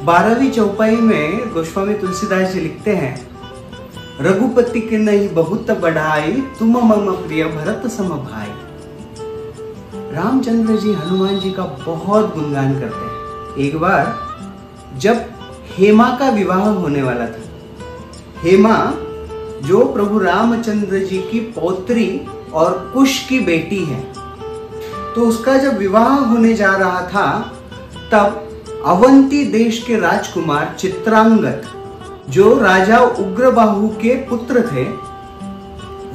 12वीं चौपाई में गोस्वामी तुलसीदास जी लिखते हैं, रघुपति के नहीं बहुत बढ़ाई, तुम मम प्रिय भरत सम भाई। रामचंद्र जी हनुमान जी का बहुत गुणगान करते हैं। एक बार जब हेमा का विवाह होने वाला था, हेमा जो प्रभु रामचंद्र जी की पौत्री और कुश की बेटी है, तो उसका जब विवाह होने जा रहा था तब अवंती देश के राजकुमार चित्रांगद, जो राजा उग्रबाहु के पुत्र थे,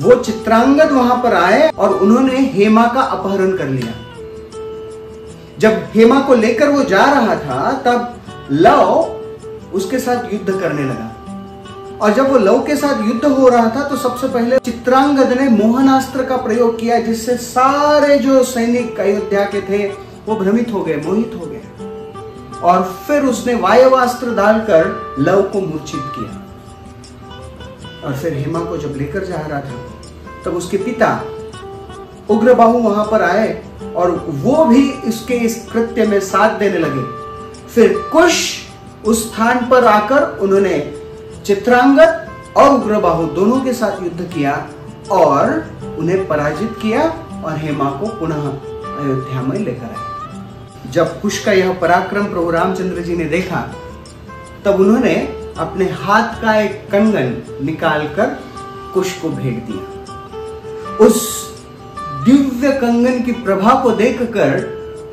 वो चित्रांगद वहां पर आए और उन्होंने हेमा का अपहरण कर लिया। जब हेमा को लेकर वो जा रहा था तब लव उसके साथ युद्ध करने लगा, और जब वो लव के साथ युद्ध हो रहा था तो सबसे पहले चित्रांगद ने मोहनास्त्र का प्रयोग किया, जिससे सारे जो सैनिक अयोध्या के थे वो भ्रमित हो गए, मोहित हो गए, और फिर उसने वायवास्त्र डालकर लव को मूर्छित किया। और फिर हेमा को जब लेकर जा रहा था तब उसके पिता उग्रबाहु वहां पर आए और वो भी इसके इस कृत्य में साथ देने लगे। फिर कुश उस स्थान पर आकर उन्होंने चित्रांगद और उग्रबाहु दोनों के साथ युद्ध किया और उन्हें पराजित किया और हेमा को पुनः अयोध्या में लेकर आए। जब कुश का यह पराक्रम प्रभु रामचंद्र जी ने देखा तब उन्होंने अपने हाथ का एक कंगन निकालकर कुश को भेंट दिया। उस दिव्य कंगन की प्रभा को देखकर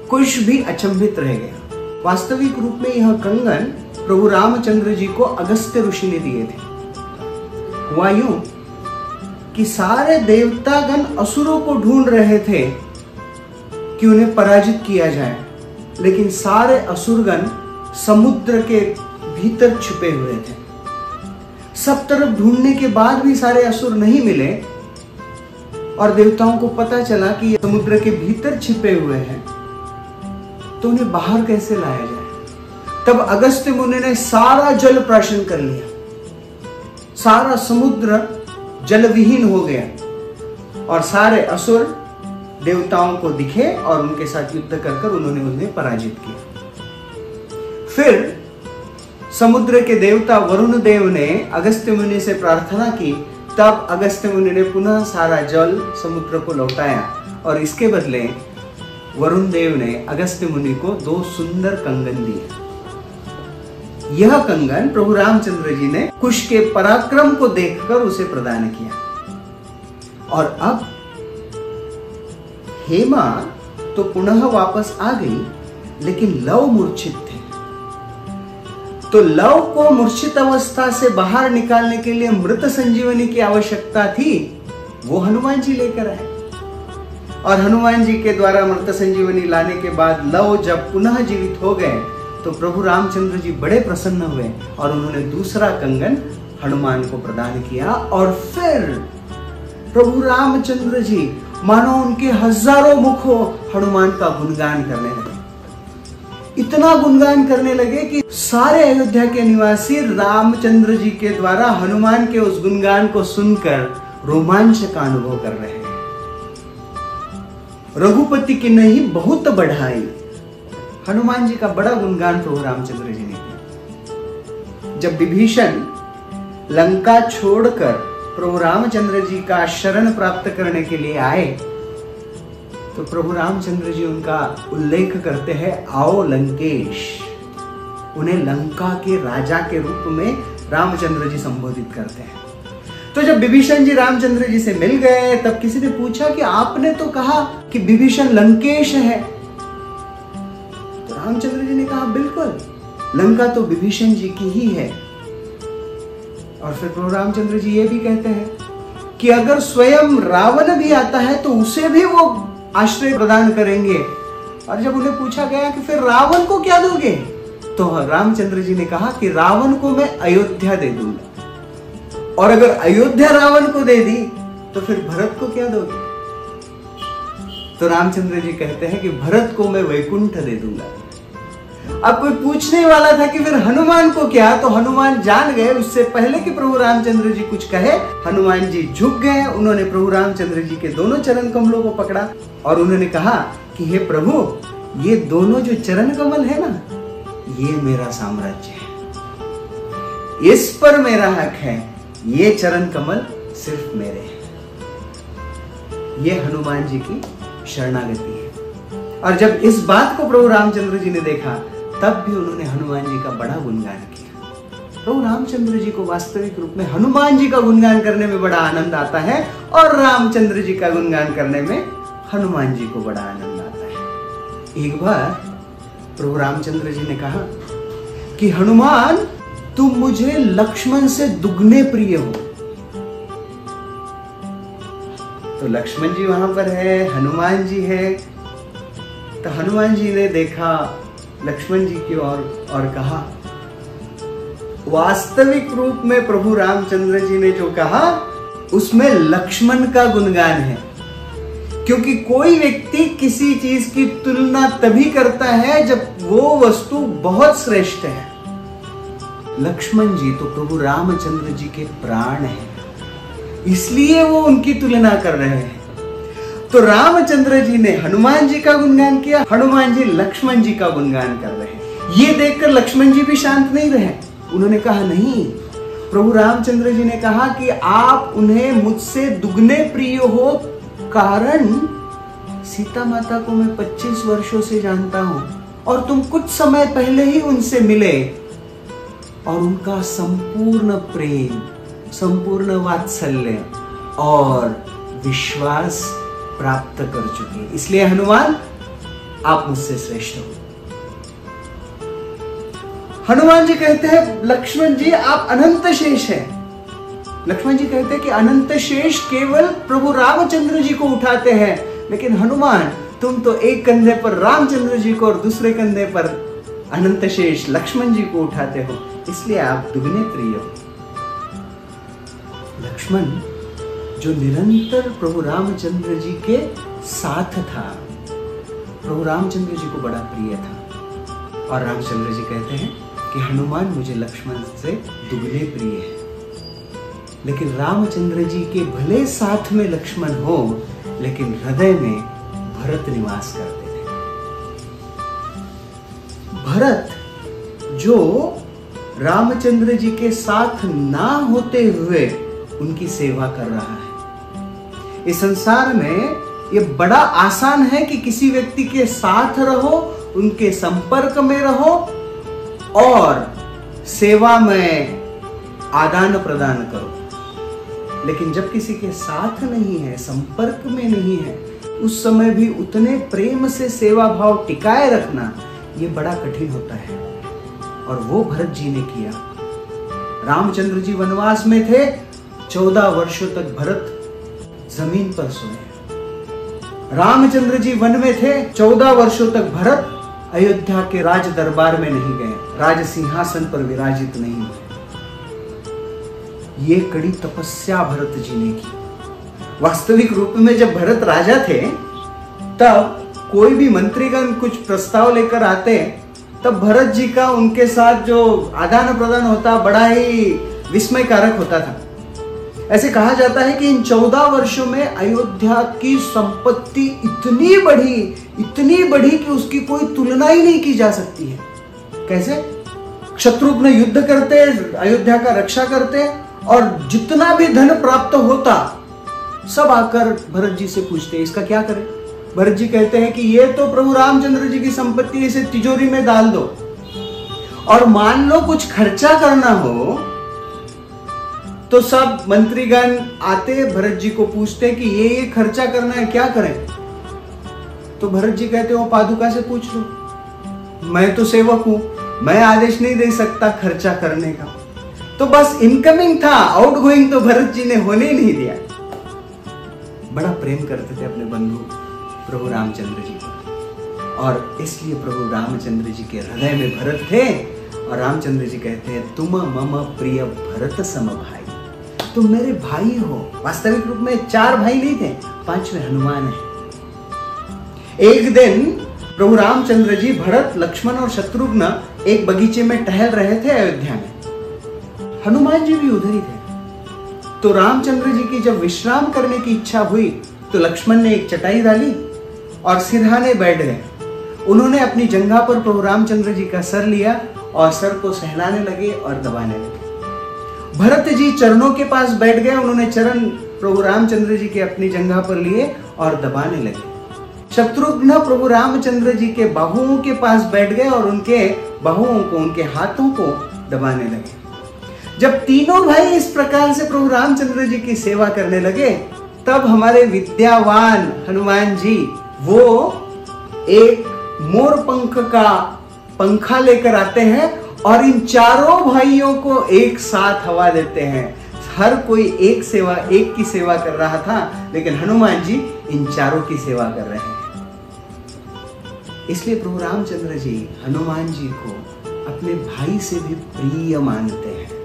कुश भी अचंभित रह गया। वास्तविक रूप में यह कंगन प्रभु रामचंद्र जी को अगस्त्य ऋषि ने दिए थे। हुआ यूं कि सारे देवतागण असुरों को ढूंढ रहे थे कि उन्हें पराजित किया जाए, लेकिन सारे असुरगण समुद्र के भीतर छुपे हुए थे। सब तरफ ढूंढने के बाद भी सारे असुर नहीं मिले और देवताओं को पता चला कि ये समुद्र के भीतर छिपे हुए हैं, तो उन्हें बाहर कैसे लाया जाए। तब अगस्त्य मुनि ने सारा जल प्राशन कर लिया, सारा समुद्र जलविहीन हो गया और सारे असुर देवताओं को दिखे और उनके साथ युद्ध कर उन्होंने उन्हें पराजित किया। फिर समुद्र के देवता वरुण देव ने अगस्त्य मुनि से प्रार्थना की, तब अगस्त्य मुनि ने पुनः सारा जल समुद्र को लौटाया और इसके बदले वरुण देव ने अगस्त्य मुनि को 2 सुंदर कंगन दिए। यह कंगन प्रभु रामचंद्र जी ने कुश के पराक्रम को देखकर उसे प्रदान किया। और अब हेमा तो पुनः वापस आ गई, लेकिन लव मूर्छित थे। तो लव को मूर्छित अवस्था से बाहर निकालने के लिए मृत संजीवनी की आवश्यकता थी, वो हनुमान जी लेकर आए। और हनुमान जी के द्वारा मृत संजीवनी लाने के बाद लव जब पुनः जीवित हो गए तो प्रभु रामचंद्र जी बड़े प्रसन्न हुए और उन्होंने दूसरा कंगन हनुमान को प्रदान किया। और फिर प्रभु रामचंद्र जी मानो उनके हजारों मुखों हनुमान का गुणगान करने लगे। इतना गुणगान करने लगे कि सारे अयोध्या के निवासी रामचंद्र जी के द्वारा हनुमान के उस गुणगान को सुनकर रोमांच का अनुभव कर रहे हैं। रघुपति की नहीं बहुत बढ़ाई, हनुमान जी का बड़ा गुणगान प्रभु रामचंद्र जी ने किया। जब विभीषण लंका छोड़कर प्रभु रामचंद्र जी का शरण प्राप्त करने के लिए आए तो प्रभु रामचंद्र जी उनका उल्लेख करते हैं, आओ लंकेश। उन्हें लंका के राजा के रूप में रामचंद्र जी संबोधित करते हैं। तो जब विभीषण जी रामचंद्र जी से मिल गए तब किसी ने पूछा कि आपने तो कहा कि विभीषण लंकेश है। तो रामचंद्र जी ने कहा, बिल्कुल, लंका तो विभीषण जी की ही है। और फिर प्रभु रामचंद्र जी ये भी कहते हैं कि अगर स्वयं रावण भी आता है तो उसे भी वो आश्रय प्रदान करेंगे। और जब उन्हें पूछा गया कि फिर रावण को क्या दोगे, तो रामचंद्र जी ने कहा कि रावण को मैं अयोध्या दे दूंगा, और अगर अयोध्या रावण को दे दी तो फिर भरत को क्या दोगे। तो रामचंद्र जी कहते हैं कि भरत को मैं वैकुंठ दे दूंगा। अब कोई पूछने वाला था कि फिर हनुमान को क्या, तो हनुमान जान गए उससे पहले कि प्रभु रामचंद्र जी कुछ कहे। हनुमान जी झुक गए, उन्होंने प्रभु रामचंद्र जी के दोनों चरण कमलों को पकड़ा और उन्होंने कहा कि हे प्रभु, ये दोनों जो चरण कमल है ना, ये मेरा साम्राज्य है, इस पर मेरा हक है, ये चरण कमल सिर्फ मेरे हैं। ये हनुमान जी की शरणागति है। और जब इस बात को प्रभु रामचंद्र जी ने देखा, तब भी उन्होंने हनुमान जी का बड़ा गुणगान किया। प्रभु रामचंद्र जी को वास्तविक रूप में हनुमान जी का गुणगान करने में बड़ा आनंद आता है, और रामचंद्र जी का गुणगान करने में हनुमान जी को बड़ा आनंद आता है। एक बार प्रभु रामचंद्र जी ने कहा कि हनुमान, तुम मुझे लक्ष्मण से दुगने प्रिय हो। तो लक्ष्मण जी वहां पर है, हनुमान जी है। तो हनुमान जी ने देखा लक्ष्मण जी की ओर और कहा, वास्तविक रूप में प्रभु रामचंद्र जी ने जो कहा उसमें लक्ष्मण का गुणगान है, क्योंकि कोई व्यक्ति किसी चीज की तुलना तभी करता है जब वो वस्तु बहुत श्रेष्ठ है। लक्ष्मण जी तो प्रभु रामचंद्र जी के प्राण हैं, इसलिए वो उनकी तुलना कर रहे हैं। तो रामचंद्र जी ने हनुमान जी का गुणगान किया, हनुमान जी लक्ष्मण जी का गुणगान कर रहे हैं। ये देखकर लक्ष्मण जी भी शांत नहीं रहे। उन्होंने कहा, नहीं, प्रभु रामचंद्र जी ने कहा कि आप उन्हें मुझसे दुगने प्रिय हो, कारण सीता माता को मैं 25 वर्षों से जानता हूं, और तुम कुछ समय पहले ही उनसे मिले और उनका संपूर्ण प्रेम, संपूर्ण वात्सल्य और विश्वास प्राप्त कर चुके। इसलिए हनुमान, आप मुझसे श्रेष्ठ हो। हनुमान जी कहते हैं, लक्ष्मण जी आप अनंत शेष हैं। लक्ष्मण जी कहते हैं कि अनंत शेष केवल प्रभु रामचंद्र जी को उठाते हैं, लेकिन हनुमान, तुम तो एक कंधे पर रामचंद्र जी को और दूसरे कंधे पर अनंत शेष लक्ष्मण जी को उठाते हो, इसलिए आप दुगने प्रिय हो। लक्ष्मण जो निरंतर प्रभु रामचंद्र जी के साथ था, प्रभु रामचंद्र जी को बड़ा प्रिय था। और रामचंद्र जी कहते हैं कि हनुमान मुझे लक्ष्मण से दुगने प्रिय है। लेकिन रामचंद्र जी के भले साथ में लक्ष्मण हो, लेकिन हृदय में भरत निवास करते थे। भरत जो रामचंद्र जी के साथ ना होते हुए उनकी सेवा कर रहा है। इस संसार में ये बड़ा आसान है कि किसी व्यक्ति के साथ रहो, उनके संपर्क में रहो और सेवा में आदान प्रदान करो। लेकिन जब किसी के साथ नहीं है, संपर्क में नहीं है, उस समय भी उतने प्रेम से सेवा भाव टिकाए रखना ये बड़ा कठिन होता है। और वो भरत जी ने किया। रामचंद्र जी वनवास में थे, 14 वर्षों तक भरत जमीन पर सोए। रामचंद्र जी वन में थे, 14 वर्षों तक भरत अयोध्या के राज दरबार में नहीं गए, राज सिंहासन पर विराजित नहीं हुए। ये कड़ी तपस्या भरत जी ने की। वास्तविक रूप में जब भरत राजा थे, तब कोई भी मंत्रीगण कुछ प्रस्ताव लेकर आते, तब भरत जी का उनके साथ जो आदान प्रदान होता बड़ा ही विस्मयकारक होता था। ऐसे कहा जाता है कि इन 14 वर्षों में अयोध्या की संपत्ति इतनी बढ़ी कि उसकी कोई तुलना ही नहीं की जा सकती है। कैसे? शत्रुघ्न युद्ध करते, अयोध्या का रक्षा करते, और जितना भी धन प्राप्त होता सब आकर भरत जी से पूछते, इसका क्या करें? भरत जी कहते हैं कि ये तो प्रभु रामचंद्र जी की संपत्ति, इसे तिजोरी में डाल दो। और मान लो कुछ खर्चा करना हो तो सब मंत्रीगण आते, भरत जी को पूछते कि ये खर्चा करना है, क्या करें? तो भरत जी कहते वो पादुका से पूछ लो, मैं तो सेवक हूं, मैं आदेश नहीं दे सकता खर्चा करने का। तो बस इनकमिंग था, आउटगोइंग तो भरत जी ने होने ही नहीं दिया। बड़ा प्रेम करते थे अपने बंधु प्रभु रामचंद्र जी को, और इसलिए प्रभु रामचंद्र जी के हृदय में भरत थे। और रामचंद्र जी कहते हैं, तुम मम प्रिय भरत सम भाई, तुम मेरे भाई हो। वास्तविक रूप में 4 भाई नहीं थे, 5वें हनुमान है। एक दिन प्रभु रामचंद्र जी, भरत, लक्ष्मण और शत्रुघ्न एक बगीचे में टहल रहे थे अयोध्या में। हनुमान जी भी उधर ही थे। तो रामचंद्र जी की जब विश्राम करने की इच्छा हुई, तो लक्ष्मण ने एक चटाई डाली और सिरहाने बैठ गए। उन्होंने अपनी जंघा पर प्रभु रामचंद्र जी का सर लिया और सर को सहलाने लगे और दबाने लगे। भरत जी चरणों के पास बैठ गए, उन्होंने चरण प्रभु रामचंद्र जी के अपनी जंघा पर लिए और दबाने लगे। शत्रुघ्न प्रभु रामचंद्र जी के बाहुओं के पास बैठ गए और उनके बाहुओं को, उनके हाथों को दबाने लगे। जब तीनों भाई इस प्रकार से प्रभु रामचंद्र जी की सेवा करने लगे, तब हमारे विद्यावान हनुमान जी वो एक मोर पंख का पंखा लेकर आते हैं और इन चारों भाइयों को एक साथ हवा देते हैं। हर कोई एक की सेवा कर रहा था, लेकिन हनुमान जी इन चारों की सेवा कर रहे हैं। इसलिए प्रभु रामचंद्र जी हनुमान जी को अपने भाई से भी प्रिय मानते हैं।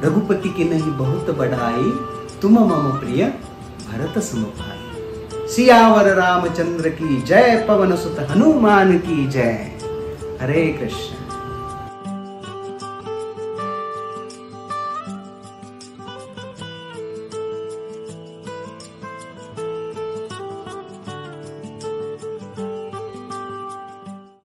रघुपति की नहीं बहुत बढ़ाई, तुम मम प्रिय भरत सम भाई। सियावर रामचंद्र की जय, पवन सुत हनुमान की जय। हरे कृष्ण।